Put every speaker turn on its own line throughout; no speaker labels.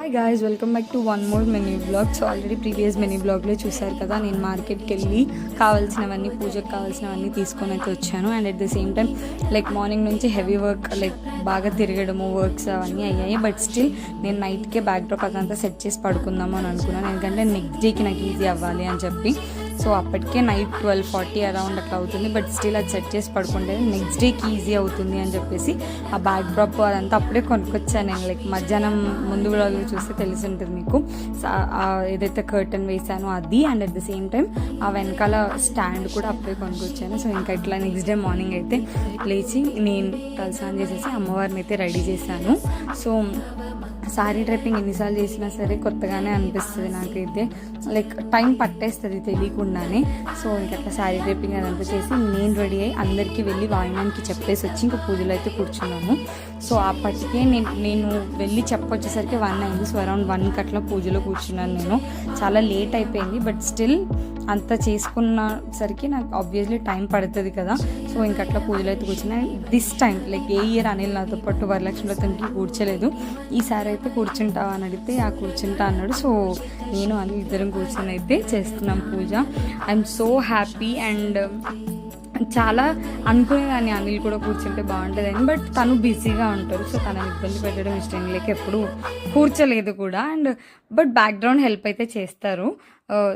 Hi guys, welcome back to one more mini blog. So already previous mini బ్లాగ్లో చూసారు కదా, నేను మార్కెట్కి వెళ్ళి కావాల్సినవన్నీ, పూజకు కావాల్సినవన్నీ తీసుకొని అయితే వచ్చాను. And at the same time like morning నుంచి హెవీ వర్క్, లైక్ బాగా తిరగడము, వర్క్స్ అవన్నీ అయ్యాయి. బట్ స్టిల్ నేను నైట్కే బ్యాక్ డ్రాప్ అదంతా సెట్ చేసి పడుకుందాము అని అనుకున్నాను, ఎందుకంటే నెక్స్ట్ డేకి నాకు ఈజీ అవ్వాలి అని చెప్పి. సో అప్పటికే నైట్ 12:40 అరౌండ్ అట్లా అవుతుంది. బట్ స్టిల్ అది సెట్ చేసి పడుకుంటే నెక్స్ట్ డేకి ఈజీ అవుతుంది అని చెప్పేసి ఆ బ్యాక్ డ్రాప్ అదంతా అప్పుడే కొనుక్కొచ్చాను నేను. లైక్ మధ్యాహ్నం ముందు బ్లాగ్లో చూస్తే తెలిసి ఉంటుంది మీకు. ఏదైతే కర్టన్ వేసానో అది, and at the same time ఆ వెనకాల స్టాండ్ కూడా అప్పుడే కొనుక్కొచ్చాను. సో ఇంకా ఇట్లా నెక్స్ట్ డే మార్నింగ్ అయితే లేచి నేను తలస్నానం చేసేసి అమ్మవారిని అయితే రెడీ చేశాను. సో సారీ డ్రైపింగ్ ఎన్నిసార్లు చేసినా సరే కొత్తగానే అనిపిస్తుంది నాకైతే. లైక్ టైం పట్టేస్తుంది తెలియకుండానే. సో ఇంకట్లా సారీ డ్రైపింగ్ అదంతా చేసి నేను రెడీ అయ్యి అందరికీ వెళ్ళి వాయినానికి చెప్పేసి వచ్చి ఇంకా పూజలు అయితే కూర్చున్నాను. సో అప్పటికే నేను వెళ్ళి చెప్పొచ్చేసరికి 1 అయింది. సో అరౌండ్ 1కి అట్లా పూజలో కూర్చున్నాను నేను. చాలా లేట్ అయిపోయింది, బట్ స్టిల్ అంత చేసుకున్న సరికి నాకు ఆబ్వియస్లీ టైం పడుతుంది కదా. సో ఇంకట్లా పూజలు అయితే కూర్చున్నాను. This time like A year Anil నాతో పాటు వరలక్ష్మి వ్రతంకి కూర్చోలేదు. ఈసారి అయితే కూర్చుంటావా అని అడిగితే కూర్చుంటా అన్నాడు. సో నేను అనిల్ ఇద్దరం కూర్చొని అయితే చేస్తున్నాం pooja. I'm so happy. And చాలా అనుకునేదాన్ని అనిల్ కూడా కూర్చుంటే బాగుంటుందని, బట్ తను బిజీగా ఉంటారు. సో తనని ఇబ్బంది పెట్టడం ఇష్టం లేక ఎప్పుడు కూర్చోలేదు కూడా. అండ్ బట్ బ్యాక్గ్రౌండ్ హెల్ప్ అయితే చేస్తారు.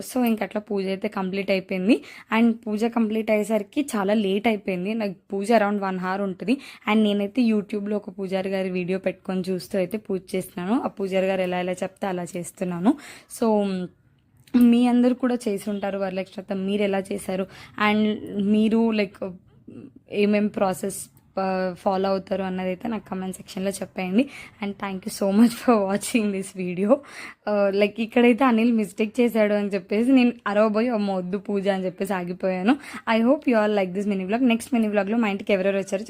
సో ఇంకట్లా పూజ అయితే కంప్లీట్ అయిపోయింది. అండ్ పూజ కంప్లీట్ అయ్యేసరికి చాలా లేట్ అయిపోయింది. నాకు పూజ అరౌండ్ 1 hour ఉంటుంది. అండ్ నేనైతే యూట్యూబ్లో ఒక పూజారి గారి వీడియో పెట్టుకొని చూస్తూ అయితే పూజ చేస్తున్నాను. ఆ పూజారి గారు ఎలా చెప్తే అలా చేస్తున్నాను. సో మీ అందరూ కూడా చేసి ఉంటారు వరలక్ష్మి వ్రతం. మీరు ఎలా చేశారు అండ్ మీరు లైక్ ఏమేమి ప్రాసెస్ ఫాలో అవుతారు అన్నది అయితే నాకు కమెంట్ సెక్షన్లో చెప్పేయండి. And thank you so much for watching this video. Like ఇక్కడైతే అనిల్ మిస్టేక్ చేశాడు అని చెప్పేసి నేను అరవబోయి వద్దు పూజ అని చెప్పేసి ఆగిపోయాను. I hope you all like this mini blog. Next mini బ్లాగ్లో మా ఇంటికి ఎవరెవరు వచ్చారో